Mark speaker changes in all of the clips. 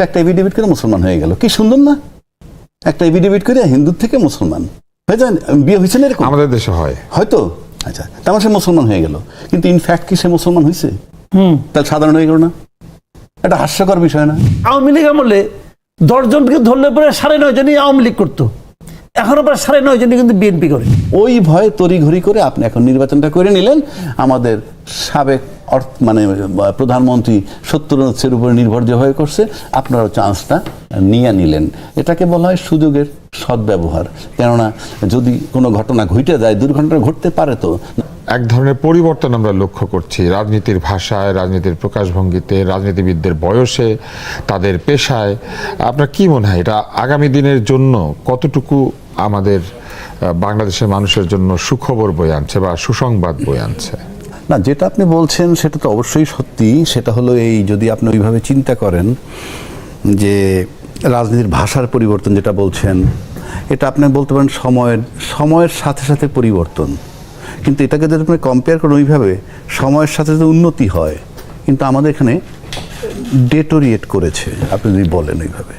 Speaker 1: সে একটা এফিডেভিট করে মুসলমান হয়ে গেল, কি সুন্দর না? একটা এফিডেভিট করে হিন্দু থেকে মুসলমান হয়ে যায়, বিয়ে হয়েছে না এরকম?
Speaker 2: আমাদের দেশে হয়
Speaker 1: হয়তো। আচ্ছা, তার সে মুসলমান হয়ে গেল, কিন্তু ইনফ্যাক্ট কি সে মুসলমান হয়েছে? তাহলে সাধারণ হয়ে গেল না? এটা হাস্যকর বিষয় না?
Speaker 3: আওয়ামী লীগ আমলে 10 জনকে ধরলে পরে 9.5 জনই আওয়ামী লীগ করতো, এখন আবার 9.5 জনই কিন্তু বিএনপি করে।
Speaker 1: ওই ভয়ে তড়িঘড়ি করে আপনি এখন নির্বাচনটা করে নিলেন। আমাদের সাবেক মানে প্রধানমন্ত্রী 70-80 উপরে নির্ভর যেভাবে করছে, আপনারাও চান্সটা নিয়ে নিলেন। এটাকে বলা হয় সুযোগের সদ্ব্যবহার। কেননা যদি কোনো ঘটনা ঘটে যায়, দুর্ঘটনা ঘটতে পারে, তো
Speaker 2: এক ধরনের পরিবর্তন আমরা লক্ষ্য করছি রাজনীতির ভাষায়, রাজনীতির প্রকাশভঙ্গিতে, রাজনীতিবিদদের বয়সে, তাদের পেশায়। আপনার কি মনে হয় এটা আগামী দিনের জন্য কতটুকু আমাদের বাংলাদেশের মানুষের জন্য সুখবর বয়ে আনছে বা সুসংবাদ বয়ে আনছে?
Speaker 1: না, যেটা আপনি বলছেন সেটা তো অবশ্যই সত্যি। সেটা হলো এই, যদি আপনি ওইভাবে চিন্তা করেন যে রাজনীতির ভাষার পরিবর্তন যেটা বলছেন, এটা আপনি বলতে পারেন সময়ের সাথে সাথে পরিবর্তন। কিন্তু এটাকে যদি আপনি কম্পেয়ার করেন ওইভাবে, সময়ের সাথে সাথে উন্নতি হয়, কিন্তু আমাদের এখানে ডেটোরিয়েট করেছে আপনি যদি বলেন ওইভাবে,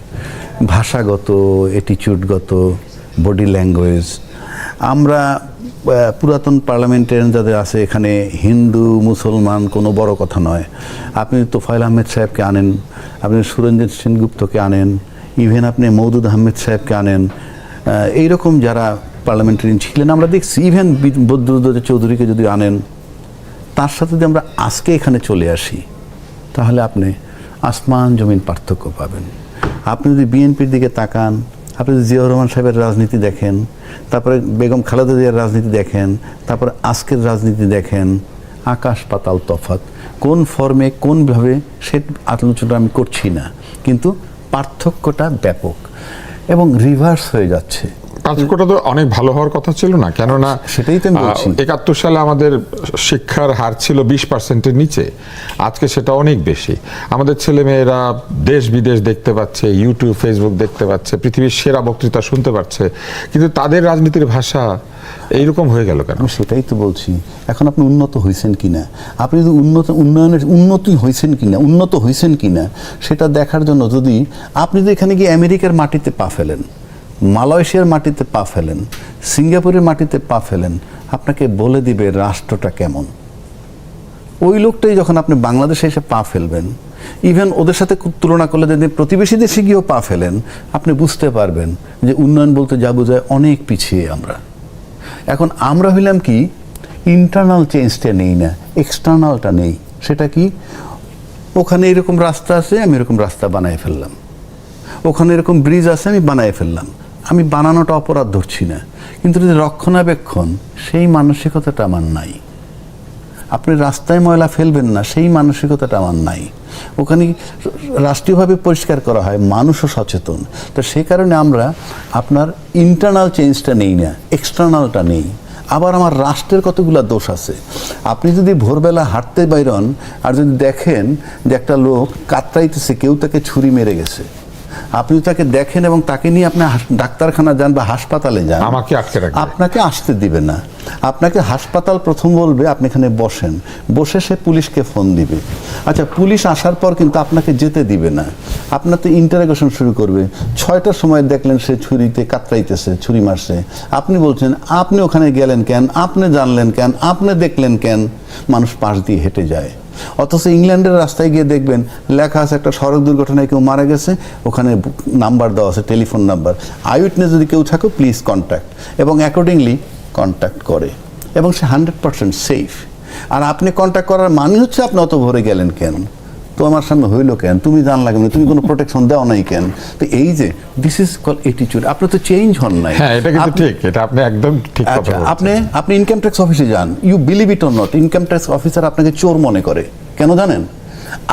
Speaker 1: ভাষাগত, অ্যাটিটিউডগত, বডি ল্যাঙ্গুয়েজ। আমরা পুরাতন পার্লামেন্টেরিয়ান যাদের আছে এখানে, হিন্দু মুসলমান কোনো বড় কথা নয়। আপনি তোফায়েল আহমেদ সাহেবকে আনেন, আপনি সুরঞ্জিত সেনগুপ্তকে আনেন, ইভেন আপনি মওদুদ আহমেদ সাহেবকে আনেন, এইরকম যারা পার্লামেন্টারিয়ান ছিলেন আমরা দেখছি, ইভেন বদরুদ্দোজা চৌধুরীকে যদি আনেন, তার সাথে যদি আমরা আজকে এখানে চলে আসি, তাহলে আপনি আসমান জমিন পার্থক্য পাবেন। আপনি যদি বিএনপির দিকে তাকান, আপনি যদি জিয়াউর রহমান সাহেবের রাজনীতি দেখেন, তারপরে বেগম খালেদা জিয়ার রাজনীতি দেখেন, তারপরে আজকের রাজনীতি দেখেন, আকাশ পাতাল তফাৎ। কোন ফর্মে কোনভাবে সে আলোচনা আমি করছি না, কিন্তু পার্থক্যটা ব্যাপক এবং রিভার্স হয়ে যাচ্ছে।
Speaker 2: পার্থক্যটা তো অনেক ভালো হওয়ার কথা ছিল না? কেননা
Speaker 1: সেটাই তো আমি বলছি।
Speaker 2: 71 সালে আমাদের শিক্ষার হার ছিল 20%-এর নিচে, আজকে সেটা অনেক বেশি। আমাদের ছেলেমেয়েরা দেশ বিদেশ দেখতে পাচ্ছে, ইউটিউব ফেসবুক দেখতে পাচ্ছে, পৃথিবীর সেরা বক্তৃতা শুনতে পাচ্ছে, কিন্তু তাদের রাজনীতির ভাষা এইরকম হয়ে গেল কেন?
Speaker 1: আমি সেটাই তো বলছি। এখন আপনি উন্নত হয়েছেন কিনা, আপনি যদি উন্নত হয়েছেন কিনা সেটা দেখার জন্য যদি আপনি যদি এখানে গিয়ে আমেরিকার মাটিতে পা ফেলেন, মালয়েশিয়ার মাটিতে পা ফেলেন, সিঙ্গাপুরের মাটিতে পা ফেলেন, আপনাকে বলে দিবে রাষ্ট্রটা কেমন। ওই লোকটাই যখন আপনি বাংলাদেশে এসে পা ফেলবেন, ইভেন ওদের সাথে তুলনা করলে যদি প্রতিবেশী দেশে গিয়েও পা ফেলেন, আপনি বুঝতে পারবেন যে উন্নয়ন বলতে যা বোঝায় অনেক পিছিয়ে আমরা। এখন আমরা হইলাম কি, ইন্টারনাল চেঞ্জটা নেই না, এক্সটার্নালটা নেই। সেটা কি, ওখানে এরকম রাস্তা আছে, আমি এরকম রাস্তা বানায় ফেললাম, ওখানে এরকম ব্রিজ আছে, আমি বানায় ফেললাম। আমি বানানোটা অপরাধ ধরছি না, কিন্তু যদি রক্ষণাবেক্ষণ সেই মানসিকতাটা আমার নাই। আপনি রাস্তায় ময়লা ফেলবেন না, সেই মানসিকতাটা আমার নাই। ওখানে রাষ্ট্রীয়ভাবে পরিষ্কার করা হয়, মানুষও সচেতন। তো সেই কারণে আমরা আপনার ইন্টারনাল চেঞ্জটা নেই না, এক্সটার্নালটা নেই। আবার আমার রাষ্ট্রের কতগুলো দোষ আছে। আপনি যদি ভোরবেলা হাঁটতে বাইরন আর যদি দেখেন যে একটা লোক কাতরাইতেছে, কেউ তাকে ছুরি মেরে গেছে, আপনি তাকে দেখেন এবং তাকে নিয়ে আপনি ডাক্তারখানা যান বা হাসপাতালে যান, আপনাকে আসতে দিবে না। আপনাকে হাসপাতাল প্রথম বলবে আপনি এখানে বসেন, বসে সে পুলিশকে ফোন দিবে। আচ্ছা, পুলিশ আসার পর কিন্তু আপনাকে যেতে দিবে না, আপনার তো ইন্টারোগেশন শুরু করবে। 6টার সময় দেখলেন সে ছুরিতে কাতরাইতেছে, ছুরি মারছে, আপনি বলছেন আপনি ওখানে গেলেন কেন, আপনি জানলেন কেন, আপনি দেখলেন কেন? মানুষ পাশ দিয়ে হেঁটে যায়। অথচ ইংল্যান্ডের রাস্তায় গিয়ে দেখবেন লেখা আছে একটা সড়ক দুর্ঘটনায় কেউ মারা গেছে, ওখানে নাম্বার দেওয়া আছে, টেলিফোন নাম্বার, আই উইটনেস যদি কেউ থাকে প্লিজ কন্ট্যাক্ট, এবং অ্যাকর্ডিংলি কন্ট্যাক্ট করে, এবং সে 100% সেফ। আর আপনি কন্ট্যাক্ট করার মানে হচ্ছে আপনি অত ভরে গেলেন কেন, তো আমার সামনে হইলো কেন, তুমি জানলা কেন, তুমি কোনো প্রোটেকশন দেওয়া নাই কেন? তো এই যে দিস ইজ কল অ্যাটিটিউড। আপনি তো চেঞ্জ হন নাই।
Speaker 2: হ্যাঁ, এটা কিন্তু ঠিক, এটা আপনি একদম ঠিক কথা বলছেন।
Speaker 1: আপনি ইনকাম ট্যাক্স অফিসে যান, you believe it or not, income tax officer আপনাকে চোর মনে করে। কেন জানেন?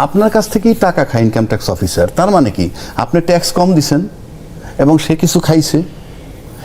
Speaker 1: আপনার কাছ থেকেই টাকা খায় ইনকাম ট্যাক্স অফিসার। তার মানে কি, আপনি ট্যাক্স কম দিছেন এবং সে কিছু খাইছে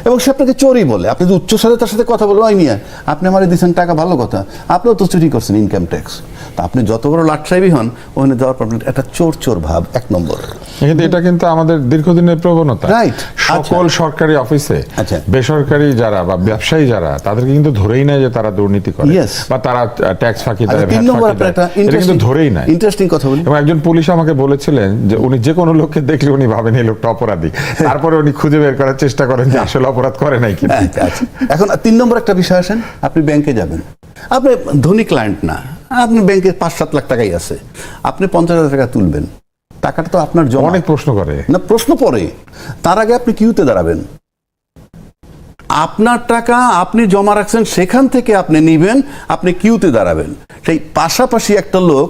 Speaker 1: এবং সে আপনাকে চোরই বলে। আপনি যদি উচ্চস্বরে তার সাথে কথা বলবেন, ওই মিয়া আপনি আমারে দিচ্ছেন টাকা, ভালো কথা, আপনিও তো চুরি করছেন ইনকাম ট্যাক্স। তা আপনি যত বড় লাটসাহেবই হন, ওখানে যাওয়ার পর একটা চোর ভাব 1 নম্বর।
Speaker 2: কিন্তু এটা কিন্তু আমাদের দীর্ঘদিনের প্রবণতা।
Speaker 1: Right.
Speaker 2: সকল সরকারি অফিসে
Speaker 1: আচ্ছা।
Speaker 2: বেসরকারি যারা বা ব্যবসায়ী যারা, তাদেরকে কিন্তু ধরেই নেয় যে তারা দুর্নীতি করে
Speaker 1: Yes.
Speaker 2: বা তারা ট্যাক্স ফাঁকি দেয়,
Speaker 1: আচ্ছা, তিন
Speaker 2: ভ্যাট
Speaker 1: নম্বর
Speaker 2: ফাঁকি
Speaker 1: আপনার
Speaker 2: দেয়।
Speaker 1: একটা
Speaker 2: এটা কিন্তু ধরেই নেয়।
Speaker 1: ইন্টারেস্টিং কথা বলি।
Speaker 2: এবং একজন পুলিশ আমাকে বলেছিলেন যে উনি যে কোনো লোককে দেখলে উনি ভাবেন এই লোকটা অপরাধী, তারপরে উনি খুঁজে বের করার চেষ্টা করেন যে আসলে অপরাধ করে নাই কিনা।
Speaker 1: আচ্ছা। এখন 3 নম্বর একটা বিষয় আসেন, আপনি ব্যাংকে যাবেন, আপনি ধনী ক্লায়েন্ট না, আপনি ব্যাংকে 5-7 লাখ টাকাই আছে, আপনি 50,000 টাকা তুলবেন, টাকাটা তো আপনার জমা।
Speaker 2: অনেক প্রশ্ন করে
Speaker 1: না, প্রশ্ন পরে, তার আগে আপনি কিউতে দাঁড়াবেন। আপনার টাকা আপনি জমা রাখছেন, সেখান থেকে আপনি নিবেন, আপনি কিউতে দাঁড়াবেন। সেই পাশাপাশি একটা লোক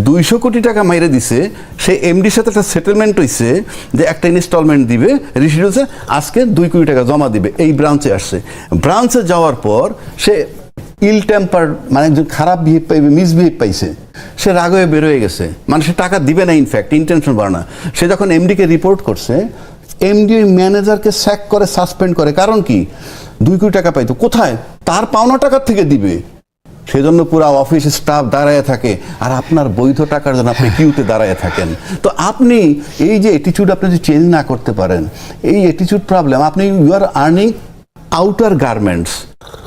Speaker 1: 200 কোটি টাকা মাইরে দিছে, সে এমডির সাথে একটা সেটেলমেন্ট হইছে যে একটা ইনস্টলমেন্ট দিবে, রিসিট হচ্ছে আজকে 2 কোটি টাকা জমা দিবে, এই ব্রাঞ্চে আসছে। ব্রাঞ্চে যাওয়ার পর সে ইল টেম্পার, মানে একজন খারাপ বিহেভ পাইবে, মিসবিহেভ পাইছে, সে রাগ হয়ে বের হয়ে গেছে, মানে সে টাকা দিবে না, ইনফ্যাক্ট ইন্টেনশন করে না। সে যখন এমডিকে রিপোর্ট করছে, এমডি ম্যানেজারকে স্যাক করে, সাসপেন্ড করে। কারণ কি? 2 কোটি টাকা পাইতো, কোথায়? তার পাওনা টাকার থেকে দিবে। সেজন্য পুরো অফিস স্টাফ দাঁড়ায় থাকে, আর আপনার বৈধ টাকার জন্য আপনি কিউতে দাঁড়ায় থাকেন। তো আপনি এই যে অ্যাটিটিউড আপনি যদি চেঞ্জ না করতে পারেন, এই অ্যাটিটিউড প্রবলেম। আপনি you are earning outer garments,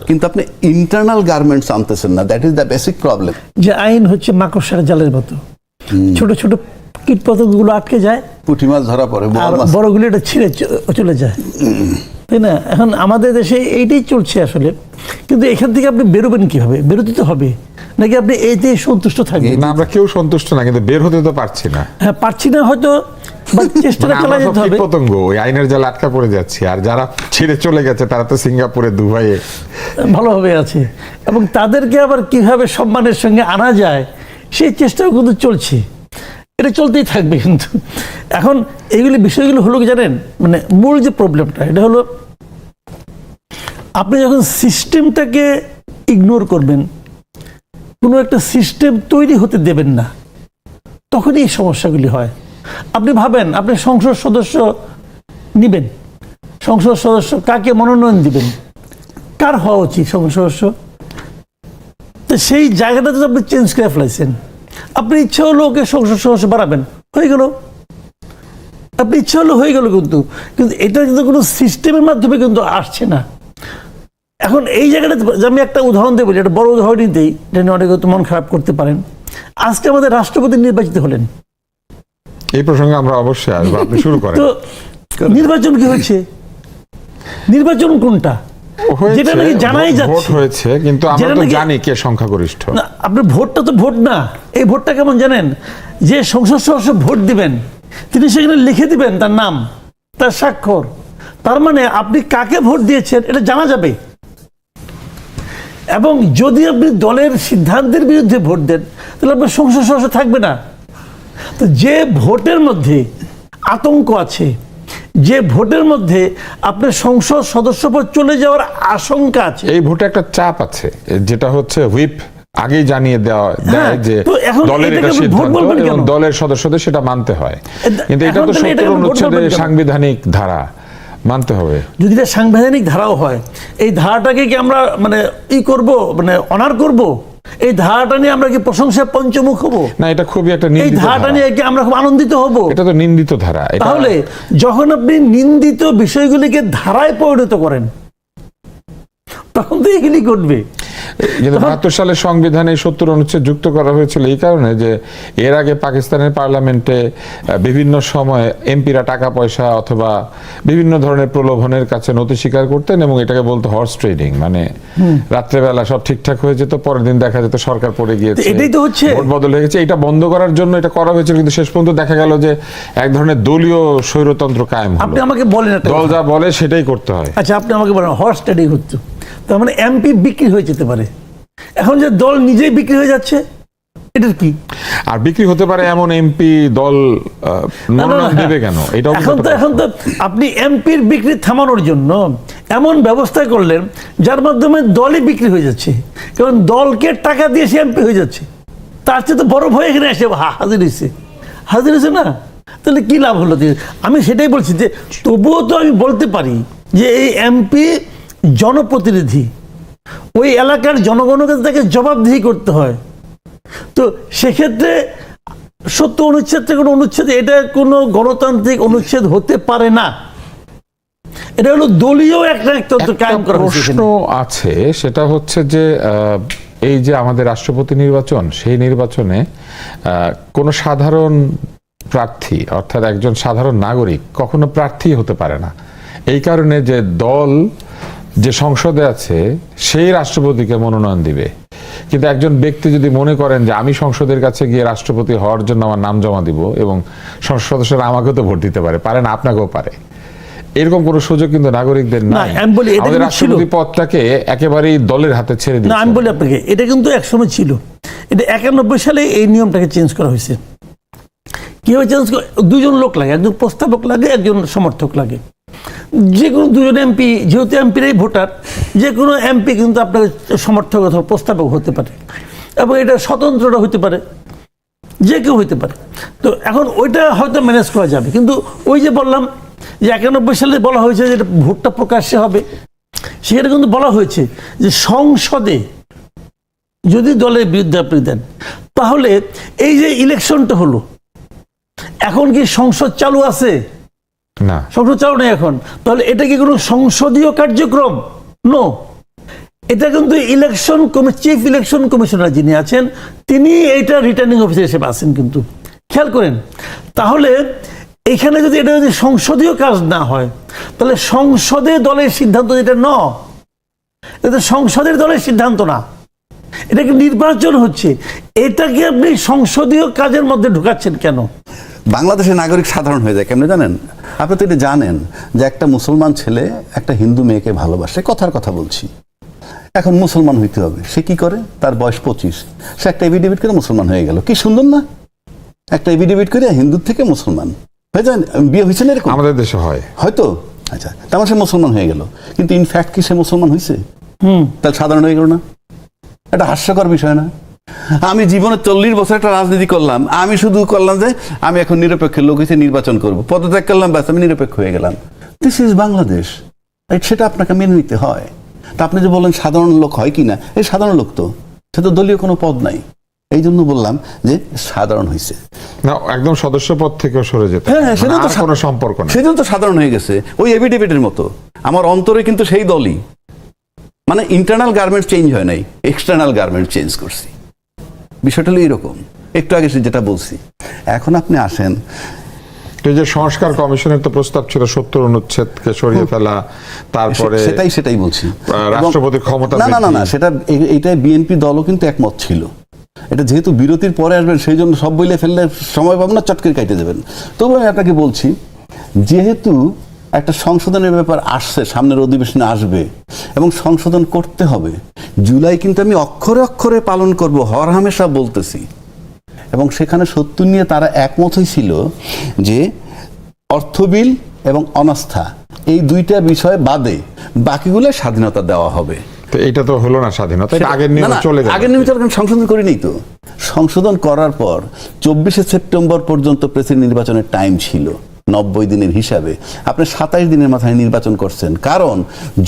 Speaker 1: কিন্তু আপনি ইন্টারনাল গার্মেন্টস আনতেছেন না। That is the basic problem.
Speaker 3: যে আইন হচ্ছে মাকড়সার জালের মতো, ছোট ছোট কীটপতঙ্গগুলো আটকে যায়,
Speaker 1: পুঁটি মাছ ধরা পড়ে,
Speaker 3: আর বড়গুলো এটা ছিঁড়ে চলে যায়, তাই না? এখন আমাদের দেশে এইটাই চলছে আসলে। কিন্তু এখান থেকে আপনি বেরোবেন কিভাবে? বেরোতে তো হবে, নাকি আপনি এইতে সন্তুষ্ট থাকবেন?
Speaker 2: না, আমরা কেউ সন্তুষ্ট না, কিন্তু বের হতে তো পারছি না।
Speaker 3: হ্যাঁ, পারছি না হয়তো, বা চেষ্টাটা চালা যেতে হবে।
Speaker 2: পতঙ্গ ওই আইনের জালে আটকা পড়ে যাচ্ছে, আর যারা ছেড়ে চলে গেছে তারা তো সিঙ্গাপুরে, দুবাইয়ে
Speaker 3: ভালোভাবে আছে, এবং তাদেরকে আবার কিভাবে সম্মানের সঙ্গে আনা যায় সেই চেষ্টাও কিন্তু চলছে। এটা চলতেই থাকবে। কিন্তু এখন এইগুলি বিষয়গুলো হলো কি জানেন, মানে মূল যে প্রবলেমটা, এটা হলো আপনি যখন সিস্টেমটাকে ইগনোর করবেন, কোনো একটা সিস্টেম তৈরি হতে দেবেন না, তখনই এই সমস্যাগুলি হয়। আপনি ভাবেন আপনি সংসদ সদস্য নিবেন, সংসদ সদস্য কাকে মনোনয়ন দিবেন, কার হওয়া উচিত সংসদ সদস্য, তো সেই জায়গাটা তো আপনি চেঞ্জ করে ফেলাইছেন। আপনি ইচ্ছা হলো ওকে সংসদ সদস্য বাড়াবেন, হয়ে গেল, আপনি ইচ্ছা হলো হয়ে গেল, কিন্তু এটা কিন্তু কোনো সিস্টেমের মাধ্যমে কিন্তু আসছে না। এখন এই জায়গাটাতে আমি একটা উদাহরণ দেবো, একটা বড় উদাহরণই দিই, এটা নিয়ে অনেকে তো মন খারাপ করতে পারেন। আজকে আমাদের রাষ্ট্রপতি নির্বাচিত হলেন,
Speaker 2: এই প্রসঙ্গে আমরা অবশ্যই আসবো, আপনি শুরু করেন।
Speaker 3: তো নির্বাচন কি হয়েছে? নির্বাচন কোনটা? যেটা নাকি জানাই যাচ্ছে
Speaker 2: ভোট হয়েছে, কিন্তু আমরা তো জানি কে সংখ্যাগরিষ্ঠ।
Speaker 3: না, আপনার ভোটটা তো ভোট না। এই ভোটটা কেমন জানেন? যে সংসদ সদস্য ভোট দিবেন, তিনি সেখানে লিখে দিবেন তার নাম, তার স্বাক্ষর। তার মানে আপনি কাকে ভোট দিয়েছেন এটা জানা যাবে। এবং যদি আপনি দলের সিদ্ধান্তের বিরুদ্ধে ভোট দেন, তাহলে আপনার সংসদ সদস্য থাকবে না। তো যে ভোটের মধ্যে আতঙ্ক আছে, যে ভোটের মধ্যে আপনার সংসদ সদস্য পদ চলে যাওয়ার আশঙ্কা আছে,
Speaker 2: এই ভোটে একটা চাপ আছে, যেটা হচ্ছে হুইপ আগেই জানিয়ে দেয় যে দলের এটা সিদ্ধান্ত এবং দলের সদস্যদের সেটা মানতে হয়। কিন্তু এটা তো ৭০ অনুচ্ছেদে সাংবিধানিক ধারা, মানতে হবে।
Speaker 3: যদি এটা সাংবিধানিক ধারাও হয়, এই ধারাটাকে কি আমরা মানে করব, মানে অনার করব? এই ধারাটা নিয়ে আমরা কি প্রশংসায় পঞ্চমুখ হব?
Speaker 2: না, এটা খুবই একটা
Speaker 3: এই
Speaker 2: নিন্দিত
Speaker 3: ধারাটা
Speaker 2: ধারা।
Speaker 3: নিয়ে কি আমরা খুব আনন্দিত হব?
Speaker 2: এটা তো নিন্দিত ধারা।
Speaker 3: তাহলে যখন আপনি নিন্দিত বিষয়গুলিকে ধারায় পরিণত করেন, তখন তো এগুলি ঘটবে।
Speaker 2: কিন্তু ৭২ সালের সংবিধানে ৭০ অনুচ্ছেদ যুক্ত করা হয়েছিল এই কারণে যে এর আগে পাকিস্তানের পার্লামেন্টে বিভিন্ন সময় এমপিরা টাকা পয়সা অথবা বিভিন্ন ধরনের প্রলোভনের কাছে নতি স্বীকার করতেন, এবং এটাকে বলতো হর্স ট্রেডিং, মানে রাত্রেবেলা সব ঠিকঠাক হয়ে যেত, পরের দিন দেখা যেত সরকার পড়ে গিয়েছে,
Speaker 3: এটাই তো হচ্ছে,
Speaker 2: ভোট বদল হয়ে গেছে। এটা বন্ধ করার জন্য এটা করা হয়েছিল, কিন্তু শেষ পর্যন্ত দেখা গেল যে এক ধরনের দলীয় স্বৈরতন্ত্র কায়েম হলো।
Speaker 3: আপনি আমাকে বলেন,
Speaker 2: দল যা বলে সেটাই করতে হয়।
Speaker 3: আচ্ছা, আপনি আমাকে বলেন হর্স ট্রেডিং হচ্ছে, তার মানে এমপি বিক্রি হয়ে যেতে পারে। এখন যে দল নিজেই বিক্রি হয়ে যাচ্ছে, এটার কি?
Speaker 2: আর বিক্রি হতে পারে এমন এমপি দল মনোনয়ন দেবে কেন? এটাও
Speaker 3: এখন তো আপনি এমপির বিক্রি থামানোর জন্য এমন ব্যবস্থা করলেন যার মাধ্যমে দলই বিক্রি হয়ে যাচ্ছে, কারণ দলকে টাকা দিয়ে সে এমপি হয়ে যাচ্ছে। তার চেয়ে তো বড় ভয় এখানে এসে হাজির হয়েছে না, তাহলে কি লাভ হলো? আমি সেটাই বলছি যে তবুও তো আমি বলতে পারি যে এই এমপি জনপ্রতিনিধি, ওই এলাকার জনগণকে তাকে জবাবদিহি করতে হয়। তো সেক্ষেত্রে 70 অনুচ্ছেদটা কোনো অনুচ্ছেদ, এটা কোনো গণতান্ত্রিক অনুচ্ছেদ হতে পারে না। এটা হলো দলীয় একটা কায়েম করা হয়েছে।
Speaker 2: প্রশ্ন আছে, সেটা হচ্ছে যে এই যে আমাদের রাষ্ট্রপতি নির্বাচন, সেই নির্বাচনে কোন সাধারণ প্রার্থী অর্থাৎ একজন সাধারণ নাগরিক কখনো প্রার্থী হতে পারে না। এই কারণে যে দল যে সংসদে আছে সেই রাষ্ট্রপতিকে মনোনয়ন দিবে, কিন্তু একজন ব্যক্তি যদি মনে করেন যে আমি সংসদের কাছে গিয়ে রাষ্ট্রপতি হওয়ার জন্য আমার নাম জমা দিব এবং সংসদ সদস্যরা আমাকেও তো ভোট দিতে পারে না, আপনাকেও পারে, এরকম কোন সুযোগ কিন্তু নাগরিকদের নাই। আমাদের রাষ্ট্রপতি পদটাকে একেবারেই দলের হাতে ছেড়ে দিচ্ছে।
Speaker 3: আমি বলি আপনাকে, এটা কিন্তু একসময় ছিল। এটা 91 সালে এই নিয়মটাকে চেঞ্জ করা হয়েছে। কিভাবে চেঞ্জ? দুজন লোক লাগে, একজন প্রস্তাবক লাগে, একজন সমর্থক লাগে। যে কোনো দুজন এমপি, যেহেতু এমপিরাই ভোটার, যে কোনো এমপি কিন্তু আপনার সমর্থক অথবা প্রস্তাবক হতে পারে, এবং এটা স্বতন্ত্রটা হতে পারে, যে কেউ হতে পারে। তো এখন ওইটা হয়তো ম্যানেজ করা যাবে, কিন্তু ওই যে বললাম যে 91 সালে বলা হয়েছে যে ভোটটা প্রকাশ্যে হবে, সেখানে কিন্তু বলা হয়েছে যে সংসদে যদি দলের বিরুদ্ধে আপনি দেন, তাহলে এই যে ইলেকশনটা হলো, এখন কি সংসদ চালু আছে?
Speaker 2: না,
Speaker 3: সংসদ চালু নেই এখন। তাহলে এটা কি কোনো সংসদীয় কার্যক্রম? নো। এটা কিন্তু চিফ ইলেকশন কমিশনার যিনি আছেন, তিনি এইটা রিটার্নিং অফিসার হিসেবে আছেন। কিন্তু খেয়াল করেন, তাহলে এখানে যদি এটা যদি সংসদীয় কাজ না হয়, তাহলে সংসদে দলের সিদ্ধান্ত যেটা এটা সংসদের দলের সিদ্ধান্ত না, এটা কি নির্বাচন হচ্ছে। এটাকে আপনি সংসদীয় কাজের মধ্যে ঢুকাচ্ছেন কেন?
Speaker 1: বাংলাদেশের নাগরিক সাধারণ হয়ে যায় কেমনে জানেন? আপনি তো এটা জানেন যে একটা মুসলমান ছেলে একটা হিন্দু মেয়েকে ভালোবাসে, কথার কথা বলছি, এখন মুসলমান হইতে হবে। সে কি করে? তার বয়স 25, সে একটা এভিডেভিট করে মুসলমান হয়ে গেল। কি সুন্দর না? একটা এভিডেভিট করে হিন্দু থেকে মুসলমান হয়ে যায়। বিয়ে হয়েছে না এরকম?
Speaker 2: আমাদের দেশে হয়
Speaker 1: হয়তো। আচ্ছা, তেমন সে মুসলমান হয়ে গেল, কিন্তু ইনফ্যাক্ট কি সে মুসলমান হয়েছে? তাহলে সাধারণ হয়ে গেল না? এটা হাস্যকর বিষয় না? আমি জীবনে 40 বছর একটা রাজনীতি করলাম, আমি শুধু করলাম যে আমি এখন নিরপেক্ষের লোক হিসেবে নির্বাচন করব, পদত্যাগ করলাম, ব্যাস আমি নিরপেক্ষ হয়ে গেলাম। দিস ইজ বাংলাদেশ, সেটা আপনাকে মেনে নিতে হয়। তা আপনি যে বললেন সাধারণ লোক হয় কি না, এই সাধারণ লোক তো, সে তো দলীয় কোনো পদ নাই, এই জন্য বললাম যে সাধারণ হয়েছে
Speaker 2: না, একদম সদস্য পদ থেকে সরে যেতে।
Speaker 1: হ্যাঁ, সেটা তো
Speaker 2: কোনো সম্পর্ক নেই,
Speaker 1: সেজন্য তো সাধারণ হয়ে গেছে। ওই এভিডেভিটের মতো আমার অন্তরে কিন্তু সেই দলই, মানে ইন্টারনাল গার্মেন্ট চেঞ্জ হয় নাই, এক্সটার্নাল গার্মেন্ট চেঞ্জ করছি। বিষয়টা হলো এরকম, একটু আগে যেটা বলছি। এখন আপনি আসেন,
Speaker 2: এই যে সংস্কার কমিশনের তো প্রস্তাব ছিল 70 অনুচ্ছেদকে সরিয়ে ফেলা, তারপরে
Speaker 1: সেটাই বলছি,
Speaker 2: রাষ্ট্রপতির ক্ষমতা
Speaker 1: না, সেটা এইটাই বিএনপি দলও কিন্তু একমত ছিল। এটা যেহেতু বিরতির পরে আসবেন, সেই জন্য সব বইলে ফেললে সময় পাবেন না, চটকে কাটে দেবেন। তবু আমি আপনাকে বলছি, যেহেতু একটা সংশোধনের ব্যাপার আসছে, সামনের অধিবেশনে আসবে এবং সংশোধন করতে হবে, জুলাই কিন্তু আমি অক্ষরে অক্ষরে পালন করব, হরহামেশা বলতেছি। এবং সেখানে 70 নিয়ে তারা একমত হয়েছিল যে অর্থ বিল এবং অনাস্থা এই দুইটা বিষয় বাদে বাকিগুলো স্বাধীনতা দেওয়া হবে।
Speaker 2: তো এটা তো হলো না স্বাধীনতা, এটা আগের নিয়মে চলে গেল।
Speaker 1: আগের নিয়মে সংশোধন করিনি তো। সংশোধন করার পর 24 সেপ্টেম্বর পর্যন্ত প্রেসিডেন্ট নির্বাচনের টাইম ছিল 90 দিনের হিসাবে। আপনি 27 দিনের মাথায় নির্বাচন করছেন, কারণ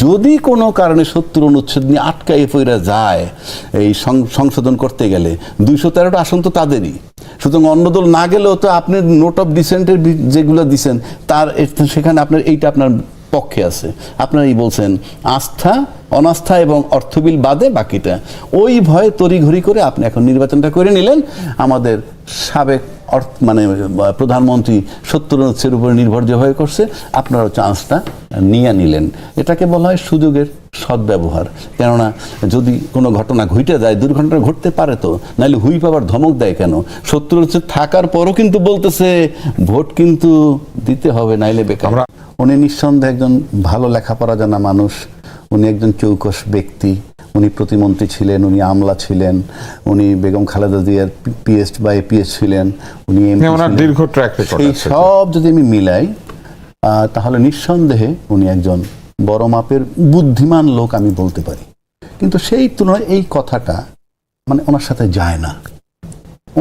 Speaker 1: যদি কোনো কারণে 70 অনুচ্ছেদ নিয়ে আটকায় পইরা যায় এই সংশোধন করতে গেলে, 213টা আসন তো তাদেরই। সুতরাং অন্য দল না গেলেও তো আপনি নোট অফ ডিসেন্টের যেগুলো দিচ্ছেন তার সেখানে আপনার এইটা আপনার পক্ষে আছে। আপনারাই বলছেন আস্থা, অনাস্থা এবং অর্থ বিল বাদে বাকিটা। ওই ভয়ে তড়িঘড়ি করে আপনি এখন নির্বাচনটা করে নিলেন। আমাদের সাবেক মানে প্রধানমন্ত্রী 70 অনুচ্ছেদের উপরে নির্ভর যেভাবে করছে, আপনারাও চান্সটা নিয়ে নিলেন। এটাকে বলা হয় সুযোগের সদ্ব্যবহার। কেননা যদি কোনো ঘটনা ঘটে যায়, দুর্ঘটনা ঘটতে পারে তো, নাহলে হুই পাবার ধমক দেয় কেন? 70 অনুচ্ছেদ থাকার পরও কিন্তু বলতেছে ভোট কিন্তু দিতে হবে, নাইলে বেকার। উনি নিঃসন্দেহে একজন ভালো লেখাপড়া জানা মানুষ, উনি একজন চৌকস ব্যক্তি, উনি প্রতিমন্ত্রী ছিলেন, উনি আমলা ছিলেন, উনি বেগম খালেদা জিয়ার পিএস বা এপিএস ছিলেন, উনি
Speaker 2: দীর্ঘ ট্র্যাক রেকর্ড।
Speaker 1: এই সব যদি আমি মিলাই, তাহলে নিঃসন্দেহে উনি একজন বড় মাপের বুদ্ধিমান লোক আমি বলতে পারি। কিন্তু সেই তুলনায় এই কথাটা মানে ওনার সাথে যায় না,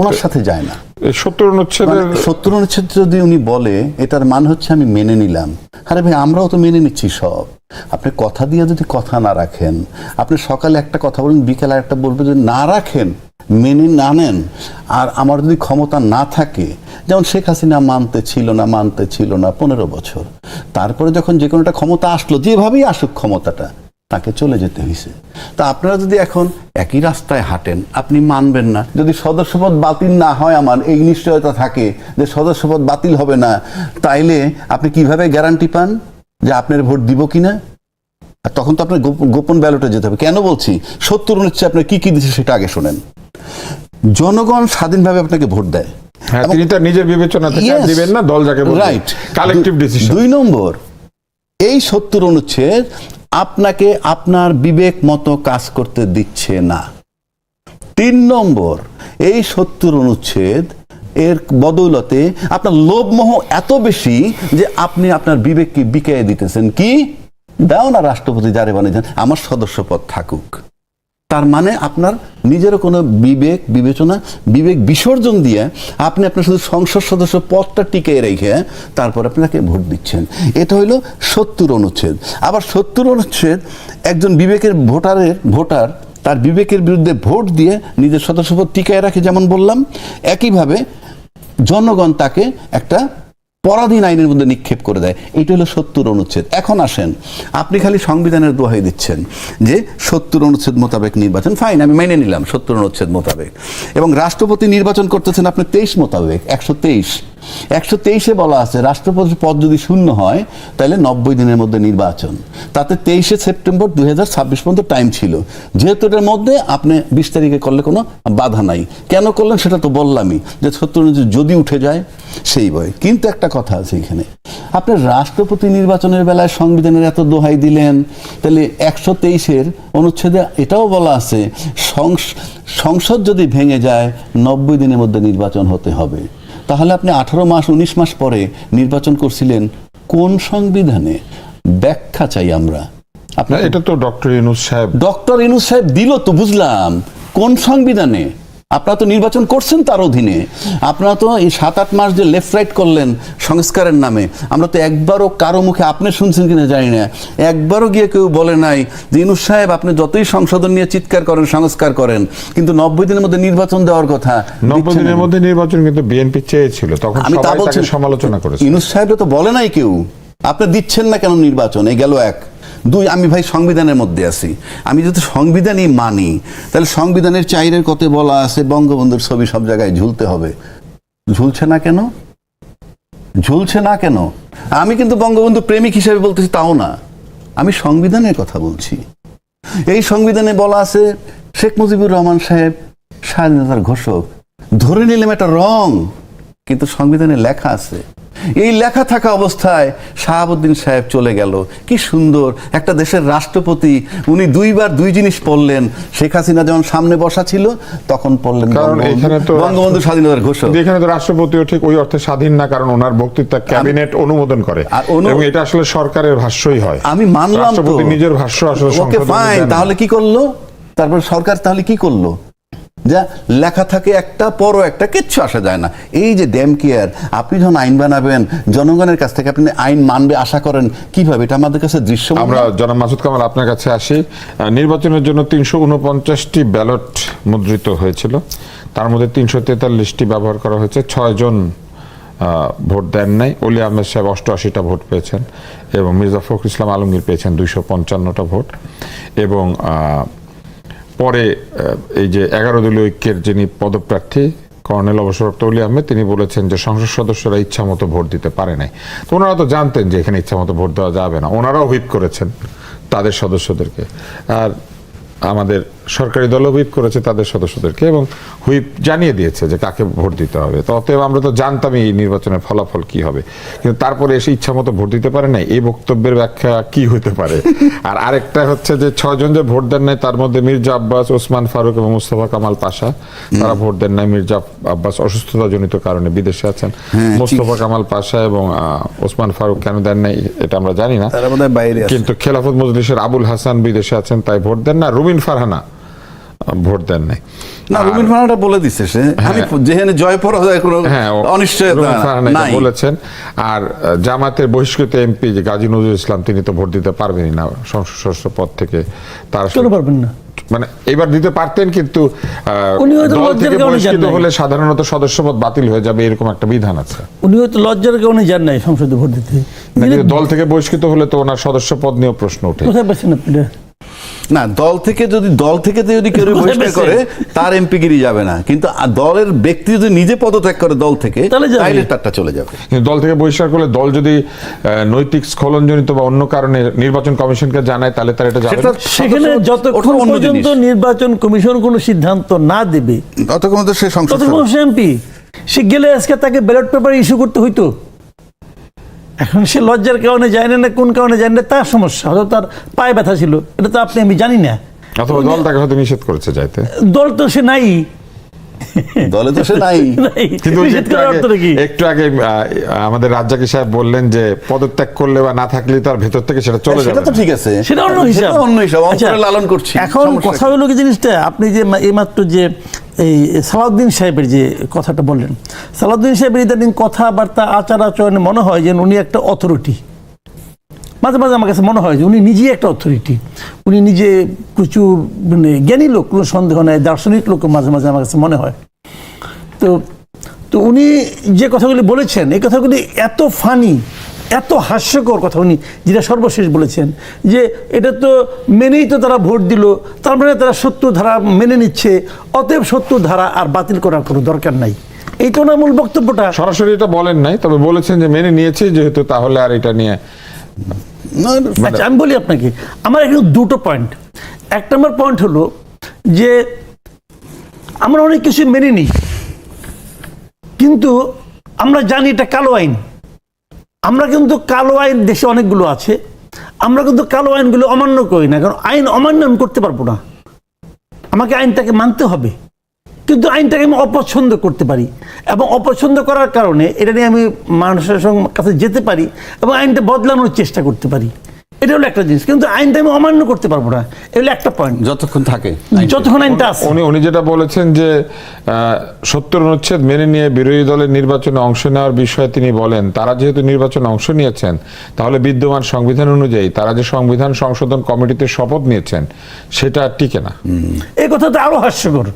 Speaker 1: ওনার সাথে যায় না।
Speaker 2: 70 অনুচ্ছেদ
Speaker 1: যদি উনি বলে, এটার মানে হচ্ছে আমি মেনে নিলাম। আরে ভাই, আমরাও তো মেনে নিচ্ছি সব। আপনি কথা দিয়ে যদি কথা না রাখেন, আপনি সকালে একটা কথা বলেন, বিকেলে একটা বলবেন, যদি না রাখেন, মেনে না নেন, আর আমার যদি ক্ষমতা না থাকে, যেমন শেখ হাসিনা মানতে ছিল না 15 বছর, তারপরে যখন যে কোনো একটা ক্ষমতা আসলো, যেভাবেই আসুক ক্ষমতাটা, তাকে চলে যেতে হয়েছে। তা আপনারা যদি এখন একই রাস্তায় হাঁটেন, আপনি মানবেন না। যদি সদস্যপদ বাতিল না হয়, আমার এই নিশ্চয়তা থাকে যে সদস্যপদ বাতিল হবে না, তাইলে আপনি কিভাবে গ্যারান্টি পান যে আপনার ভোট দিব কিনা? আর তখন তো আপনার গোপন ব্যালটে যেতে হবে। কেন বলছি? 70 হচ্ছে আপনার কি দিচ্ছে সেটা আগে শোনেন। জনগণ স্বাধীনভাবে আপনাকে ভোট দেয়।
Speaker 2: হ্যাঁ, তিনি তার নিজের বিবেচনা থেকে আর দিবেন না, দল যাকে বলবে।
Speaker 1: Right,
Speaker 2: collective decision.
Speaker 1: 2 নম্বর, এই 70 অনুচ্ছেদ আপনাকে আপনার বিবেক মতো কাজ করতে দিচ্ছে না। 3 নম্বর, এই 70 অনুচ্ছেদ এর বদৌলতে আপনার লোভমোহ এত বেশি যে আপনি আপনার বিবেককে বিকিয়ে দিতেছেন। কি দাও না, রাষ্ট্রপতি যারে বানিয়েছেন আমার সদস্যপদ থাকুক। তার মানে আপনার নিজেরও কোনো বিবেক বিসর্জন দিয়ে আপনি আপনার শুধু সংসদ সদস্য পদটা টিকিয়ে রেখে তারপর আপনাকে ভোট দিচ্ছেন। এটা হইল 70 অনুচ্ছেদ। আবার 70 অনুচ্ছেদ একজন বিবেকের ভোটার তার বিবেকের বিরুদ্ধে ভোট দিয়ে নিজের সদস্যপদ টিকিয়ে রাখে, যেমন বললাম। একইভাবে জনগণ তাকে একটা পরাধীন আইনের মধ্যে নিক্ষেপ করে দেয়। এটা হলো 70 অনুচ্ছেদ। এখন আসেন, আপনি খালি সংবিধানের দোহাই দিচ্ছেন যে 70 অনুচ্ছেদ মোতাবেক নির্বাচন, ফাইন, আমি মেনে নিলাম 70 অনুচ্ছেদ মোতাবেক, এবং রাষ্ট্রপতি নির্বাচন করতেছেন আপনি 23 মোতাবেক। 123-এ বলা আছে রাষ্ট্রপতির পদ যদি শূন্য হয় তাহলে 90 দিনের মধ্যে নির্বাচন। তাতে 23শে সেপ্টেম্বর 2026 পর্যন্ত টাইম ছিল। যেহেতু এটার মধ্যে আপনি 20 তারিখে করলে কোনো বাধা নাই। কেন করলেন সেটা তো বললামই, যে 70 অনুচ্ছেদ যদি উঠে যায় সেই বই। কিন্তু একটা কথা আছে এখানে, আপনি রাষ্ট্রপতি নির্বাচনের বেলায় সংবিধানের এত দোহাই দিলেন, তাহলে 123-এর অনুচ্ছেদে এটাও বলা আছে সংসদ যদি ভেঙে যায় 90 দিনের মধ্যে নির্বাচন হতে হবে। তাহলে আপনি 18 মাস 19 মাস পরে নির্বাচন করছিলেন কোন সংবিধানে? ব্যাখ্যা চাই আমরা।
Speaker 2: আপনার এটা তো ডক্টর ইউনূস
Speaker 1: সাহেব দিল তো, বুঝলাম, কোন সংবিধানে? আপনারা তো নির্বাচন করছেন তার অধীনে। আপনারা তো এই 7-8 মাস যে লেফট রাইট করলেন সংস্কারের নামে, আমরা তো একবারও কারো মুখে, আপনি শুনছেন কিনা জানি না, একবারও গিয়ে কেউ বলে নাই যে ইউনূস সাহেব আপনি যতই সংশোধন নিয়ে চিৎকার করেন, সংস্কার করেন, কিন্তু 90 দিনের মধ্যে নির্বাচন দেওয়ার কথা।
Speaker 2: 90 দিনের মধ্যে নির্বাচন কিন্তু বিএনপি চেয়েছিল, তখন সবাই তাকে সমালোচনা করেছে।
Speaker 1: ইউনূস সাহেব তো বলে নাই কেউ, আপনি দিচ্ছেন না কেন নির্বাচন? এই গেল 1। 2, আমি ভাই সংবিধানের মধ্যে আছি। আমি যদি সংবিধানই মানি, তাহলে সংবিধানের 4-এর কত বলা আছে বঙ্গবন্ধুর ছবি সব জায়গায় ঝুলতে হবে। ঝুলছে না কেন? আমি কিন্তু বঙ্গবন্ধু প্রেমিক হিসেবে বলতেছি তাও না, আমি সংবিধানের কথা বলছি। এই সংবিধানে বলা আছে শেখ মুজিবুর রহমান সাহেব স্বাধীনতার ঘোষক। ধরে নিলাম এটা রং, কিন্তু সংবিধানে লেখা আছে। এই লেখা থাকা অবস্থায় শাহাবুদ্দিন সাহেব চলে গেল। কি সুন্দর একটা দেশের রাষ্ট্রপতি, উনি 2বার 2 জিনিস পড়লেন। শেখ হাসিনা যখন সামনে বসা ছিল তখন পড়লেন বঙ্গবন্ধু স্বাধীনতার ঘোষক।
Speaker 2: এখানে তো রাষ্ট্রপতিও ঠিক ওই অর্থে স্বাধীন না, কারণ ওনার বক্তৃতা ক্যাবিনেট অনুমোদন করে, এবং এটা আসলে সরকারের ভাষ্যই হয়।
Speaker 1: আমি মানলাম,
Speaker 2: রাষ্ট্রপতি নিজের ভাষ্য আসলে
Speaker 1: ফাইন। তাহলে কি করলো তারপর সরকার? তাহলে কি করলো? যা লেখা থাকে একটা, পরও একটা, কিচ্ছু আসা যায় না। এই যে ড্যাম কেয়ার, আপনি যখন আইন বানাবেন জনগণের কাছ থেকে আপনি আইন মানবে আশা করেন কিভাবে? এটা আমাদের কাছে দৃশ্য।
Speaker 2: আমরা জনাব মাসুদ কামাল আপনার কাছে আসি। নির্বাচনের জন্য 349টি ব্যালট মুদ্রিত হয়েছিল, তার মধ্যে 343টি ব্যবহার করা হয়েছে। 6 জন ভোট দেন নাই। অলি আহমেদ সাহেব 88টা ভোট পেয়েছেন, এবং মির্জা ফখরুল ইসলাম আলমগীর পেয়েছেন 255টা ভোট। এবং পরে এই যে 11 দলীয় ঐক্যের যিনি পদপ্রার্থী কর্নেল অবসরপ্রাপ্ত অলি আহমেদ, তিনি বলেছেন যে সংসদ সদস্যরা ইচ্ছা মতো ভোট দিতে পারে নাই। তো ওনারা তো জানতেন যে এখানে ইচ্ছা মতো ভোট দেওয়া যাবে না, ওনারাও হুইপ করেছেন তাদের সদস্যদেরকে, আর আমাদের সরকারি দলও হুইপ করেছে তাদের সদস্যদেরকে, এবং হুইপ জানিয়ে দিয়েছে যে কাকে ভোট দিতে হবে। তো অতএব আমরা তো জানতামই এই নির্বাচনের ফলাফল কি হবে, কিন্তু তারপরে এসে ইচ্ছা মতো ভোট দিতে পারে নাই। এই বক্তব্যের ব্যাখ্যা কি হতে পারে? আর আরেকটা হচ্ছে যে 6 জন যে ভোট দেন নাই, তার মধ্যে মির্জা আব্বাস, ওসমান ফারুক এবং মুস্তফা কামাল পাশা, তারা ভোট দেন নাই। মির্জা আব্বাস অসুস্থতাজনিত কারণে বিদেশে আছেন। মুস্তফা কামাল পাশা এবং ওসমান ফারুক কেন দেন নাই এটা আমরা জানি না, কিন্তু খেলাফত মজলিসের আবুল হাসান বিদেশে আছেন, তাই ভোট দেন না। রুমিন ফারহানা ভোট দেন নাই।
Speaker 1: না, রুমিন ফারহানা বলে দিচ্ছে সে, আমি যেখানে জয় পরাজয় কোনো অনিশ্চয়তা
Speaker 2: রুমিন ফারহানা এটা
Speaker 1: নাই
Speaker 2: বলেছেন। আর জামাতের বহিষ্কৃত এমপি যে গাজী নজরুল ইসলাম, তিনি তো ভোট দিতে পারবেনই না সংসদ সদস্য পদ থেকে। তার
Speaker 3: কেন পারবেন না?
Speaker 2: মানে এবার দিতে পারতেন, কিন্তু
Speaker 3: উনি হয়তো
Speaker 2: দল
Speaker 3: লজ্জার
Speaker 2: থেকে
Speaker 3: কারণে
Speaker 2: বহিষ্কৃত
Speaker 3: যান নাই।
Speaker 2: হলে সাধারণত সদস্যপদ বাতিল হয়ে যাবে, এরকম একটা বিধান আছে।
Speaker 3: উনি হয়তো লজ্জার কারণে যান নাই সংসদে ভোট দিতে।
Speaker 2: নাকি দল থেকে বহিষ্কৃত হলে তো ওনার সদস্যপদ নিয়েও প্রশ্ন ওঠে।
Speaker 3: কোথায় পাচ্ছেন আপনি এটা?
Speaker 1: না, দল থেকে যদি কেউ
Speaker 3: কোথায়
Speaker 1: বহিষ্কার
Speaker 3: পেয়েছে?
Speaker 1: করে তার এমপিগিরি যাবে না, কিন্তু দলের ব্যক্তি যদি নিজে পদত্যাগ করে দল থেকে,
Speaker 3: তাহলে যাবে।
Speaker 1: তাইলে তারটা চলে যাবে।
Speaker 2: কিন্তু দল থেকে বহিষ্কার করলে দল যদি নৈতিক স্খলনজনিত বা অন্য কারণে নির্বাচন কমিশনকে জানায়, তাহলে তার এটা যাবে না।
Speaker 3: সেখানে যতক্ষণ
Speaker 1: অন্য
Speaker 3: পর্যন্ত
Speaker 1: জিনিস।
Speaker 3: নির্বাচন কমিশন কোনো সিদ্ধান্ত না দেবে
Speaker 1: ততক্ষণ তো সে সংসদ
Speaker 3: ততক্ষণ সে এমপি। সে গেলে আজকে তাকে ব্যালট পেপার ইস্যু করতে হইতো। এখন সে লজ্জার কারণে যায় না, কোন কারণে যায় না তার সমস্যা, হয়তো তার পায়ে ব্যথা ছিল, এটা তো আপনি আমি জানি না।
Speaker 2: অথবা দল তাকে হয়তো নিষেধ করেছে যাইতে।
Speaker 3: দল তো সে নাই।
Speaker 1: দলে তো সে নাই।
Speaker 2: কিন্তু ওই যে
Speaker 3: নিষেধ করার অর্থটা কি?
Speaker 2: একটু আগে আমাদের রাজ্জাকি সাহেব বললেন যে পদত্যাগ করলে বা না থাকলে তার ভেতর থেকে সেটা চলে যাবে।
Speaker 1: সেটা তো ঠিক আছে,
Speaker 3: সেটা অন্য হিসাব।
Speaker 1: অন্য হিসাব,
Speaker 3: আচ্ছা,
Speaker 1: অন্তরে লালন করছি।
Speaker 3: এখন
Speaker 1: সমস্যা
Speaker 3: কথা
Speaker 1: কি?
Speaker 3: হলো কি জিনিসটা, আপনি যে এইমাত্র যে এই সালাউদ্দিন সাহেবের যে কথাটা বললেন, সালাউদ্দিন সাহেবের ইদানিং কথাবার্তা আচার আচরণে মনে হয় যে উনি একটা অথরিটি। মাঝে মাঝে আমার কাছে মনে হয় যে উনি নিজেই একটা অথরিটি, উনি নিজে প্রচুর মানে জ্ঞানী লোক, কোনো সন্দেহ নেই, দার্শনিক লোক মাঝে মাঝে আমার কাছে মনে হয়। তো তো উনি যে কথাগুলি বলেছেন, এই কথাগুলি এত ফানি, এত হাস্যকর কথা উনি যেটা সর্বশেষ বলেছেন, যে এটা তো মেনেই তো তারা ভোট দিল, তার মানে তারা ৭০ ধারা মেনে নিচ্ছে, অতএব ৭০ ধারা আর বাতিল করার কোনো দরকার নাই। এই তো না মূল বক্তব্যটা।
Speaker 2: সরাসরি এটা বলেন নাই, তবে বলেছেন যে মেনে নিয়েছি যেহেতু, তাহলে আর এটা নিয়ে।
Speaker 1: না,
Speaker 3: আচ্ছা, আমি বলি আপনাকে, আমার এখানে দুটো পয়েন্ট। এক নম্বর পয়েন্ট হলো যে আমরা অনেক কিছু মেনে নিই, কিন্তু আমরা জানি এটা কালো আইন। আমরা কিন্তু কালো আইন দেশে অনেকগুলো আছে, আমরা কিন্তু কালো আইনগুলো অমান্য করি না, কারণ আইন অমান্য আমি করতে পারবো না, আমাকে আইনটাকে মানতে হবে। কিন্তু আইনটাকে আমি অপছন্দ করতে পারি, এবং অপছন্দ করার কারণে এটা নিয়ে আমি মানুষের কাছে যেতে পারি এবং আইনটা বদলানোর চেষ্টা করতে পারি। এটা হলো একটা জিনিস, কিন্তু আইনটা আমি অমান্য করতে পারবো না, এটা হলো একটা পয়েন্ট।
Speaker 1: যতক্ষণ থাকে,
Speaker 3: যতক্ষণ আইনটা আছে।
Speaker 2: উনি যেটা বলেছেন যে ৭০ অনুচ্ছেদ মেনে নিয়ে বিরোধী দলের নির্বাচনে অংশ নেওয়ার বিষয়ে তিনি বলেন, তারা যেহেতু নির্বাচনে অংশ নিয়েছেন, তাহলে বিদ্যমান সংবিধান অনুযায়ী তারা যে সংবিধান সংশোধন কমিটিতে শপথ নিয়েছেন সেটা টিকে না।
Speaker 3: এই কথা তো আরো হাস্যকর।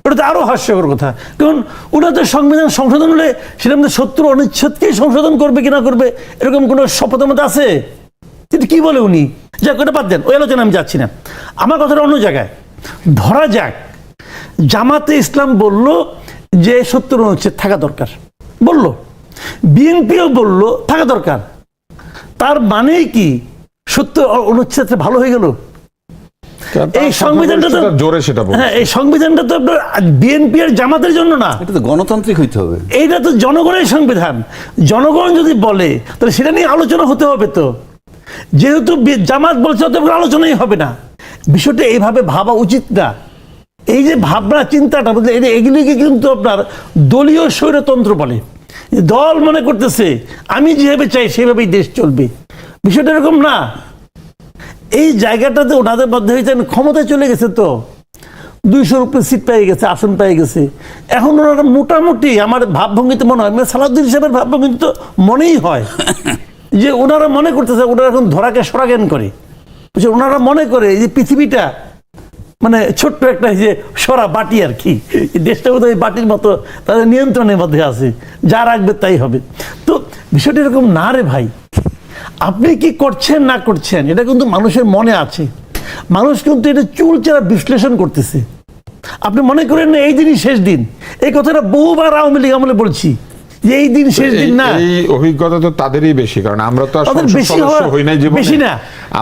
Speaker 3: ওটা তো আরো হাস্যকর কথা, কারণ ওটা তো সংবিধান সংশোধন হলে সেটা আমাদের ৭০ অনুচ্ছেদকেই সংশোধন করবে কিনা করবে এরকম কোনো শপথমত আছে? কিন্তু কি বলে উনি, যাক ওটা বাদ দেন, ওই আলোচনা আমি যাচ্ছি না। আমার কথাটা অন্য জায়গায়। ধরা যাক জামাতে ইসলাম বলল যে ৭০ অনুচ্ছেদ থাকা দরকার, বলল, বিএনপিও বলল থাকা দরকার, তার মানে কি ৭০ অনুচ্ছেদটা ভালো হয়ে গেল? এই সংবিধানটা তো
Speaker 2: জোরে সেটা বলছে।
Speaker 3: হ্যাঁ, এই সংবিধানটা তো বিএনপি আর জামাতের জন্য না,
Speaker 1: এটা তো গণতান্ত্রিক হইতে হবে।
Speaker 3: এইটা তো জনগণের সংবিধান। জনগণ যদি বলে তাহলে সেটা নিয়ে আলোচনা হতে হবে। তো যেহেতু জামাত বলছে অত আলোচনাই হবে না, বিষয়টা এইভাবে ভাবা উচিত না। এই যে ভাবনা চিন্তাটা এগুলিকে কিন্তু আপনার দলীয় স্বৈরতন্ত্র বলে। দল মনে করতেছে আমি যেভাবে চাই সেভাবেই দেশ চলবে, বিষয়টা এরকম না। এই জায়গাটাতে ওনাদের মধ্যে হয়েছে ক্ষমতায় চলে গেছে, তো 200-র উপরে সিট পেয়ে গেছে, আসন পেয়ে গেছে। এখন ওনারা মোটামুটি আমার ভাবভঙ্গিতে মনে হয়, সালাউদ্দিন সাহেবের ভাবভঙ্গিতে তো মনেই হয় যে ওনারা মনে করতেছে ওনারা এখন ধরাকে সরাজ্ঞান করে। ওনারা মনে করে যে পৃথিবীটা মানে ছোট্ট একটা যে সরা বাটি আর কি, দেশটা বোধহয় বাটির মতো তাদের নিয়ন্ত্রণের মধ্যে আছে, যা রাখবে তাই হবে। তো বিষয়টা এরকম না রে ভাই। আপনি কি করছেন না করছেন এটা কিন্তু মানুষের মনে আছে, মানুষ কিন্তু এটা চুলচেরা বিশ্লেষণ করতেছে। আপনি মনে করেন না এই দিনই শেষ দিন, এই কথাটা বহুবার আওয়ামী লীগ আমলে বলছি যে এই দিন শেষ দিন না।
Speaker 2: এই অভিজ্ঞতা তো তাদেরই বেশি, কারণ আমরা তো
Speaker 3: তাদের বেশি হই নাই জীবনে, বেশি না,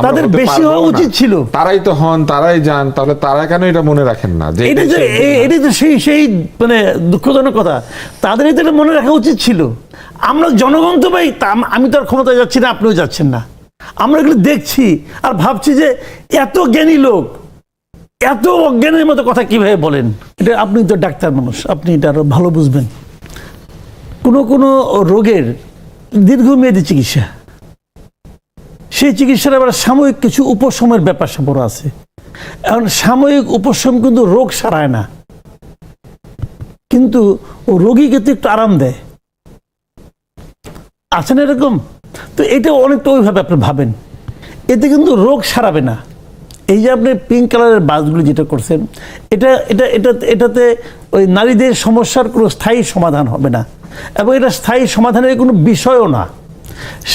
Speaker 3: তাদের বেশি হওয়া উচিত ছিল।
Speaker 2: তারাই তো হন, তারাই যান, তাহলে তারা কেন এটা মনে রাখেন না? যে
Speaker 3: এটা তো সেই মানে দুঃখজনক কথা, তাদের এটা মনে রাখা উচিত ছিল। আমরা জনগণ তো ভাই, আমি তো আর ক্ষমতায় যাচ্ছি না, আপনিও যাচ্ছেন না, আমরা এগুলো দেখছি আর ভাবছি যে এত জ্ঞানী লোক এত অজ্ঞানের মতো কথা কিভাবে বলেন। এটা আপনি তো ডাক্তার মানুষ, আপনি এটা আরো ভালো বুঝবেন। কোনো রোগের দীর্ঘমেয়াদী চিকিৎসা, সেই চিকিৎসার আবার সাময়িক কিছু উপশমের ব্যাপার স্যাপার আছে। এখন সাময়িক উপশম কিন্তু রোগ সারায় না, কিন্তু ও রোগীকে তো একটু আরাম দেয়, আছে না এরকম? তো এটা অনেকটা ওইভাবে আপনি ভাবেন, এতে কিন্তু রোগ সারাবে না। এই যে আপনি পিঙ্ক কালারের বাসগুলো যেটা করছেন, এটাতে ওই নারীদের সমস্যার কোনো স্থায়ী সমাধান হবে না, এবং এটা স্থায়ী সমাধানের কোনো বিষয়ও না।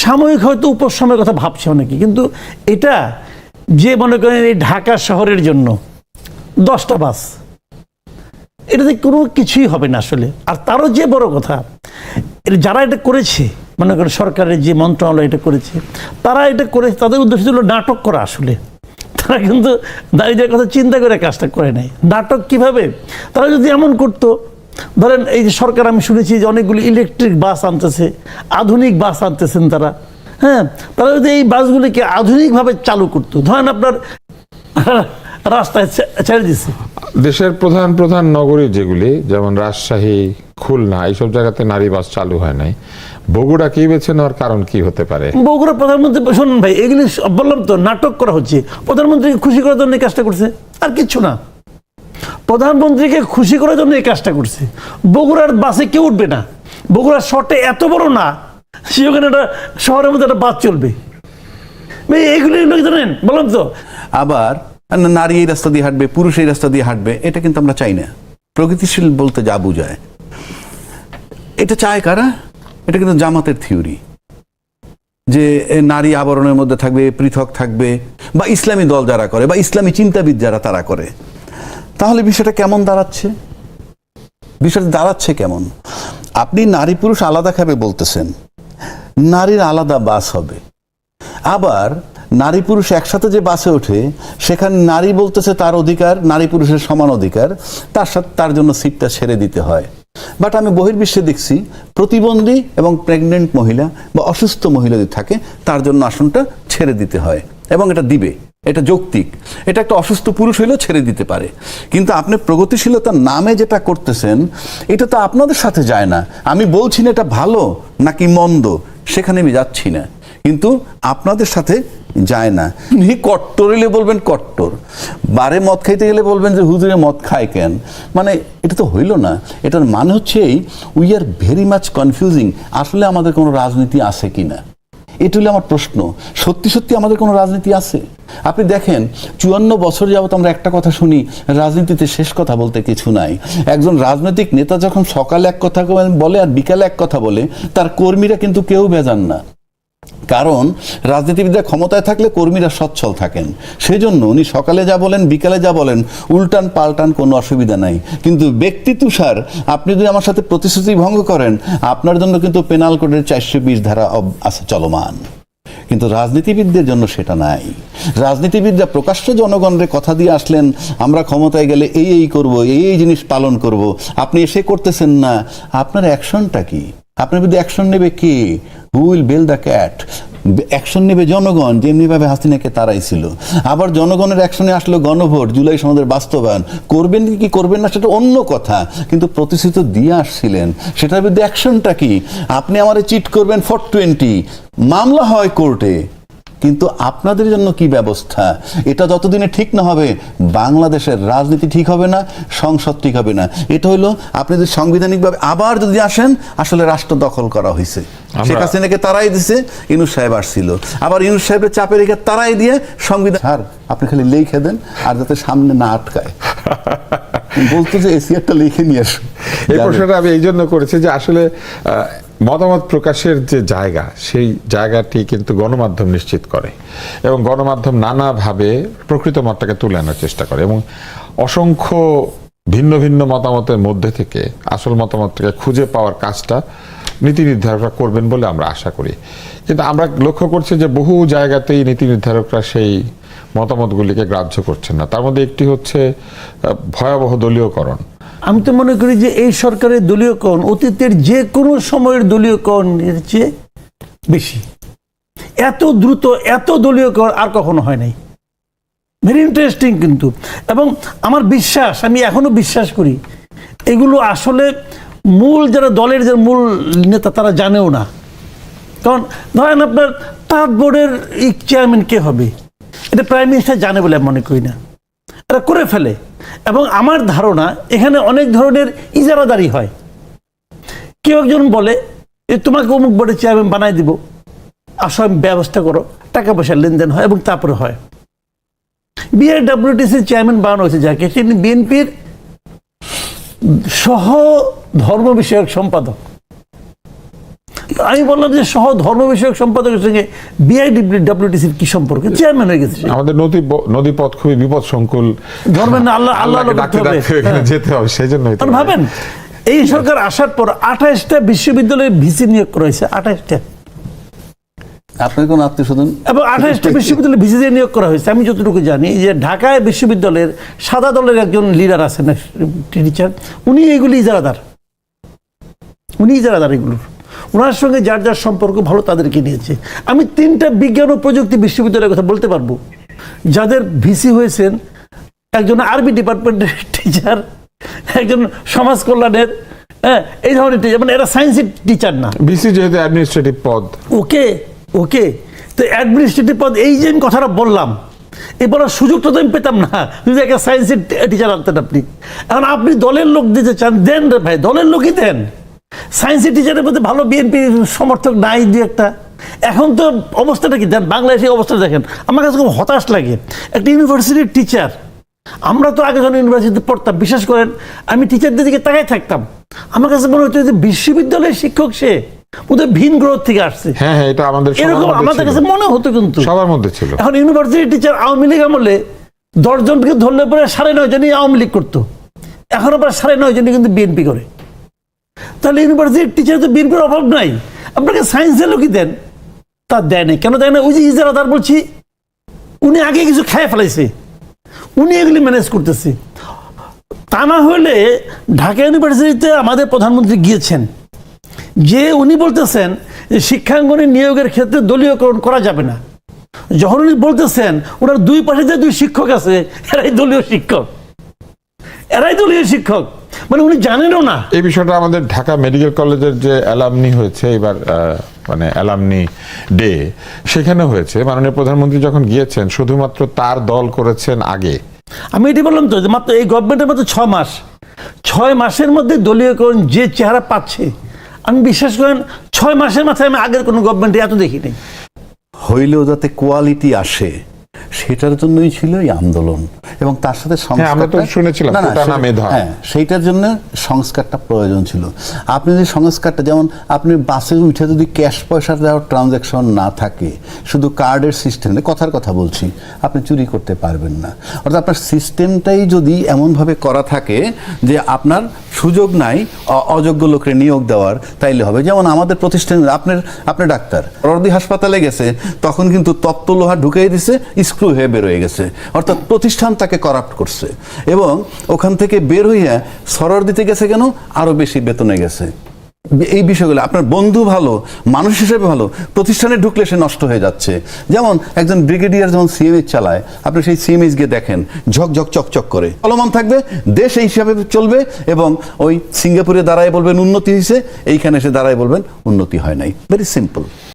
Speaker 3: সাময়িক হয়তো উপশমের কথা ভাবছে অনেকে, কিন্তু এটা যে মনে করেন এই ঢাকা শহরের জন্য 10টা বাস, এটাতে কোনো কিছুই হবে না আসলে। আর তারও যে বড় কথা, যারা এটা করেছে, মনে করেন সরকারের যে মন্ত্রণালয় এটা করেছে, তারা এটা করে, তাদের উদ্দেশ্য ছিল নাটক করা। আসলে তারা কিন্তু দারিদ্রের কথা চিন্তা করে কাজটা করে নাই। নাটক কিভাবে? তারা যদি এমন করতো, ধরেন এই যে সরকার, আমি শুনেছি যে অনেকগুলো ইলেকট্রিক বাস আনতেছে, আধুনিক বাস আনতেছেন তারা, হ্যাঁ, তারা যদি এই বাসগুলিকে আধুনিকভাবে চালু করতো, ধরেন আপনার রাস্তায় ছেড়ে দিচ্ছে।
Speaker 2: দেশের প্রধান প্রধান নগরী যেগুলি, যেমন রাজশাহী, খুলনা, এইসব জায়গাতে নারী বাস চালু হয় নাই। বগুড়া কি বেছে নেওয়ার কারণ কি হতে পারে?
Speaker 3: বগুড়া প্রধানমন্ত্রী, শুনুন ভাই, এগুলি বললাম তো নাটক করা হচ্ছে। প্রধানমন্ত্রীকে খুশি করার জন্য এই কাজটা করছে, আর কিচ্ছু না। প্রধানমন্ত্রীকে খুশি করার জন্য এই কাজটা করছে। বগুড়ার বাসে কেউ উঠবে না, বগুড়ার শহরটা এত বড় না সেখানে একটা শহরের মধ্যে একটা বাস চলবে। এইগুলি জানেন, বললাম তো।
Speaker 1: আবার নারী এই রাস্তা দিয়ে হাঁটবে, পুরুষ এই রাস্তা দিয়ে হাঁটবে, এটা কিন্তু আমরা চাই না। প্রগতিশীল বলতে যা বোঝায়, এটা চায় কারা? এটা কিন্তু জামাতের থিওরি, যে নারী আবরণের মধ্যে থাকবে, পৃথক থাকবে, বা ইসলামী দল যারা করে, বা ইসলামী চিন্তাবিদ যারা তারা করে। তাহলে বিষয়টা কেমন দাঁড়াচ্ছে? বিষয়টা দাঁড়াচ্ছে কেমন? আপনি নারী পুরুষ আলাদা খাবে বলতেছেন, নারীর আলাদা বাস হবে। আবার নারী পুরুষ একসাথে যে বাসে ওঠে, সেখানে নারী বলতেছে তার অধিকার, নারী পুরুষের সমান অধিকার, তার সাথে তার জন্য সিটটা ছেড়ে দিতে হয়। বাট আমি বহির্বিশ্বে দেখছি, প্রতিবন্ধী এবং প্রেগনেন্ট মহিলা বা অসুস্থ মহিলা যদি থাকে, তার জন্য আসনটা ছেড়ে দিতে হয়, এবং এটা দিবে, এটা যৌক্তিক। এটা একটা অসুস্থ পুরুষ হইলেও ছেড়ে দিতে পারে। কিন্তু আপনি প্রগতিশীলতার নামে যেটা করতেছেন, এটা তো আপনাদের সাথে যায় না। আমি বলছি না এটা ভালো নাকি মন্দ, সেখানে আমি যাচ্ছি না, কিন্তু আপনাদের সাথে যায় না। কট্টর হইলে বলবেন কট্টর, বারে মদ খাইতে গেলে বলবেন যে হুজুরে মদ খায় কেন। মানে এটা তো হইল না। এটার মানে হচ্ছে we are very much confusing. আসলে আমাদের কোনো রাজনীতি আছে কিনা, এটা হলো আমার প্রশ্ন। সত্যি সত্যি আমাদের কোনো রাজনীতি আছে? আপনি দেখেন, 54 বছর যাবত আমরা একটা কথা শুনি, রাজনীতিতে শেষ কথা বলতে কিছু নাই। একজন রাজনৈতিক নেতা যখন সকালে এক কথা বলে আর বিকালে এক কথা বলে, তার কর্মীরা কিন্তু কেউ বেজান না। কারণ রাজনীতিবিদরা ক্ষমতায় থাকলে কর্মীরা সচ্ছল থাকেন, সেজন্য উনি সকালে যা বলেন বিকালে যা বলেন উল্টান পাল্টান, কোনো অসুবিধা নাই। কিন্তু ব্যক্তি তুষার, আপনি যদি আমার সাথে প্রতিশ্রুতি ভঙ্গ করেন, আপনার জন্য কিন্তু পেনাল কোডের 420 ধারা আছে চলমান। কিন্তু রাজনীতিবিদদের জন্য সেটা নাই। রাজনীতিবিদরা প্রকাশ্য জনগণের কথা দিয়ে আসলেন, আমরা ক্ষমতায় গেলে এই এই করব, এই এই জিনিস পালন করব। আপনি এসে করতেছেন না, আপনার অ্যাকশনটা কি? আপনার বিরুদ্ধে অ্যাকশন নেবে কে? Who will bell the cat? Action নেবে জনগণ, যেমনিভাবে হাসিনাকে তাড়াইছিল। আবার জনগণের অ্যাকশনে আসলো গণভোট, জুলাই সনদের বাস্তবায়ন। করবেন কি করবেন না সেটা অন্য কথা, কিন্তু প্রতিশ্রুতি দিয়ে আসছিলেন, সেটার বিরুদ্ধে অ্যাকশনটা কি? আপনি আমারে চিট করবেন 420, মামলা হয় কোর্টে, কিন্তু আপনাদের জন্য কি ব্যবস্থা? এটা যতদিনে ঠিক না হবে, বাংলাদেশের রাজনীতি ঠিক হবে না, সংসদ ঠিক হবে না। এটা হলো আপনি যদি সাংবিধানিকভাবে আবার যদি আসেন, আসলে রাষ্ট্র দখল করা হয়েছে। শেখ হাসিনাকে তারাই দিছে, ইউনূস সাহেব আসছিল, আবার ইউনূস সাহেবের চাপে রেখে তারাই দিয়ে সংবিধান। স্যার, আপনি খালি লিখে দেন, আর যাতে সামনে না আটকায়। বলতো যে এসিআরটা লিখে নিয়ে আসুন।
Speaker 2: এই প্রশ্নটা আমি এই জন্য করেছি যে আসলে মতামত প্রকাশের যে জায়গা, সেই জায়গাটি কিন্তু গণমাধ্যম নিশ্চিত করে, এবং গণমাধ্যম নানাভাবে প্রকৃত মতটাকে তুলে আনার চেষ্টা করে, এবং অসংখ্য ভিন্ন ভিন্ন মতামতের মধ্যে থেকে আসল মতামতটাকে খুঁজে পাওয়ার কাজটা নীতি নির্ধারকরা করবেন বলে আমরা আশা করি। কিন্তু আমরা লক্ষ্য করছি যে বহু জায়গাতেই নীতি নির্ধারকরা সেই মতামতগুলিকে গ্রাহ্য করছেন না। তার মধ্যে একটি হচ্ছে ভয়াবহ দলীয়করণ।
Speaker 3: আমি তো মনে করি যে এই সরকারের দলীয়করণ অতীতের যে কোনো সময়ের দলীয়করণের চেয়ে বেশি। এত দ্রুত এত দলীয়করণ আর কখনো হয় নাই। ভেরি ইন্টারেস্টিং কিন্তু। এবং আমার বিশ্বাস, আমি এখনো বিশ্বাস করি, এগুলো আসলে মূল যারা দলের যারা মূল নেতা তারা জানেও না। কারণ ধরেন আপনার তাঁত বোর্ডের চেয়ারম্যান কে হবে, এটা প্রাইম মিনিস্টার জানে বলে আমি মনে করি না। এরা করে ফেলে, এবং আমার ধারণা এখানে অনেক ধরনের ইজারাদারি হয়। কেউ একজন বলে তোমাকে অমুক বোর্ডের চেয়ারম্যান বানাই দিব, আসো আমি ব্যবস্থা করো, টাকা পয়সা লেনদেন হয় এবং তারপরে হয়। বিআরডব্লিউটিসির চেয়ারম্যান বানানো হয়েছে যাকে, তিনি বিএনপির সহ ধর্ম বিষয়ক সম্পাদক। আমি বললাম যে সহ ধর্ম বিষয়ক সম্পাদকের সঙ্গে বিআইডব্লিউটিসির কি সম্পর্ক? চেয়ারম্যান হয়ে গেছে।
Speaker 2: আমাদের নদীপথ খুবই বিপদ সংকুল,
Speaker 3: ধর্মের না আল্লাহ আল্লাহ
Speaker 2: ডাকতে ডাকতে এখানে যেতে হবে, সেই জন্যই তো।
Speaker 3: ভাবেন এই সরকার আসার পর 28টা বিশ্ববিদ্যালয়ে ভিসি নিয়োগ করা হয়েছে, 28টা।
Speaker 1: আপনার কোন আত্মীয় স্বজন?
Speaker 3: এবং 28টা বিশ্ববিদ্যালয়ে ভিসি দিয়ে নিয়োগ করা হয়েছে। আমি যতটুকু জানি যে ঢাকায় বিশ্ববিদ্যালয়ের সাদা দলের একজন লিডার আছেন, টিচার, উনি এইগুলি ইজারাদার, উনি ইজারাদার এগুলোর। ওনার সঙ্গে যার যার সম্পর্ক ভালো তাদেরকে নিয়েছে। আমি 3টা বিজ্ঞান ও প্রযুক্তি বিশ্ববিদ্যালয়ের কথা বলতে পারবো যাদের ভিসি হয়েছেন একজন আরবি ডিপার্টমেন্টের টিচার, একজন সমাজ কল্যাণের, হ্যাঁ, এই ধরনের টিচার, মানে এরা সায়েন্সের টিচার না।
Speaker 2: ভিসি যেহেতু অ্যাডমিনিস্ট্রেটিভ পদ।
Speaker 3: ওকে ওকে, তো অ্যাডমিনিস্ট্রেটিভ পদ, এই যে কথাটা বললাম, এই বলার সুযোগটা তো আমি পেতাম না যদি একটা সায়েন্সের টিচার আনতেন আপনি। এখন আপনি দলের লোক দিতে চান, দেন রে ভাই, দলের লোকই দেন। সায়েন্সের টিচারের মধ্যে ভালো বিএনপি সমর্থক নাই দু একটা। এখন তো অবস্থাটা কি দেন, বাংলাদেশের অবস্থা দেখেন, আমার কাছে খুব হতাশ লাগে। একটা ইউনিভার্সিটির টিচার, আমরা তো আগে যখন ইউনিভার্সিটিতে পড়তাম, বিশ্বাস করেন আমি টিচারদের দিকে তাকাই থাকতাম, আমার কাছে মনে হতো যে বিশ্ববিদ্যালয়ের শিক্ষক সে ওদের ভিন গ্রহ থেকে আসছে।
Speaker 2: হ্যাঁ হ্যাঁ, এটা আমাদের
Speaker 3: এরকম আমাদের কাছে মনে হতো, কিন্তু
Speaker 2: সবার মধ্যে ছিল।
Speaker 3: এখন ইউনিভার্সিটির টিচার আওয়ামী লীগ আমলে 10 জনকে ধরলে পরে 9.5 জনই আওয়ামী লীগ করতো, এখন আবার 9.5 জনই কিন্তু বিএনপি করে। তাহলে ইউনিভার্সিটির টিচার তো বিএনপির অভাব নাই, আপনাকে সায়েন্সের লোকই দেন, তা দেয় না কেন? দেয় না ওই যে ইজারাদার বলছি, উনি আগে কিছু খেয়ে ফেলাইছে, উনি এগুলি ম্যানেজ করতেছে। তা না হলে ঢাকা ইউনিভার্সিটিতে আমাদের প্রধানমন্ত্রী গিয়েছেন, যে উনি বলতেছেন যে শিক্ষাঙ্গনে নিয়োগের ক্ষেত্রে দলীয়করণ করা যাবে না। যখন উনি বলতেছেন ওনার দুই পাশে যে 2 শিক্ষক আছে, এরাই দলীয় শিক্ষক, এরাই দলীয় শিক্ষক, মানে উনি জানেনও না।
Speaker 2: এই বিষয়টা আমাদের ঢাকা মেডিকেল কলেজের যে অ্যালামনি হয়েছে এবার, মানে অ্যালামনি ডে, সেখানে হয়েছে। মাননীয় প্রধানমন্ত্রী যখন গিয়েছেন, শুধুমাত্র তার দল করেছেন আগে।
Speaker 3: আমি এটি বললাম তো, যে মাত্র এই গভর্নমেন্টের মাত্র 6 মাস, 6 মাসের মধ্যে দলীয়করণ যে চেহারা পাচ্ছে, আমি বিশ্বাস করেন 6 মাসের মাথায় আমি আগের কোনো গভর্নমেন্টে এত দেখিনি।
Speaker 1: হইলেও যাতে কোয়ালিটি আসে, সেটার জন্যই ছিল এই আন্দোলন। এবং তার সাথে
Speaker 2: আমরা তো শুনেছিলাম
Speaker 1: সেইটার জন্য সংস্কারটা প্রয়োজন ছিল। আপনি যদি সংস্কারটা, যেমন আপনি বাসে উঠে যদি ক্যাশ পয়সা দেওয়ার ট্রানজ্যাকশন না থাকে, শুধু কার্ডের সিস্টেম, কথার কথা বলছি, আপনি চুরি করতে পারবেন না। অর্থাৎ আপনার সিস্টেমটাই যদি এমনভাবে করা থাকে যে আপনার সুযোগ নাই অযোগ্য লোককে নিয়োগ দেওয়ার, তাইলে হবে। যেমন আমাদের প্রতিষ্ঠানে আপনার ডাক্তার সরদি হাসপাতালে গেছে, তখন কিন্তু তপ্ত লোহা ঢুকিয়ে দিছে, স্ক্রু হয়ে বের হয়ে গেছে, অর্থাৎ প্রতিষ্ঠান তাকে করাপ্ট করছে। এবং ওখান থেকে বের হইয়া সরর দিতে গেছে কেন, আরো বেশি বেতনে গেছে। এই বিষয়গুলো, আপনার বন্ধু ভালো, মানুষ হিসেবে ভালো, প্রতিষ্ঠানে ঢুকলে সে নষ্ট হয়ে যাচ্ছে। যেমন একজন ব্রিগেডিয়ার যখন সিএমএইচ চালায়, আপনি সেই সিএমএইচ গিয়ে দেখেন, ঝকঝক চকচক করে চলমান থাকবে, দেশ এই হিসাবে চলবে। এবং ওই সিঙ্গাপুরে দাঁড়ায় বলবেন উন্নতি হয়েছে, এইখানে এসে দাঁড়ায় বলবেন উন্নতি হয় নাই। Very simple.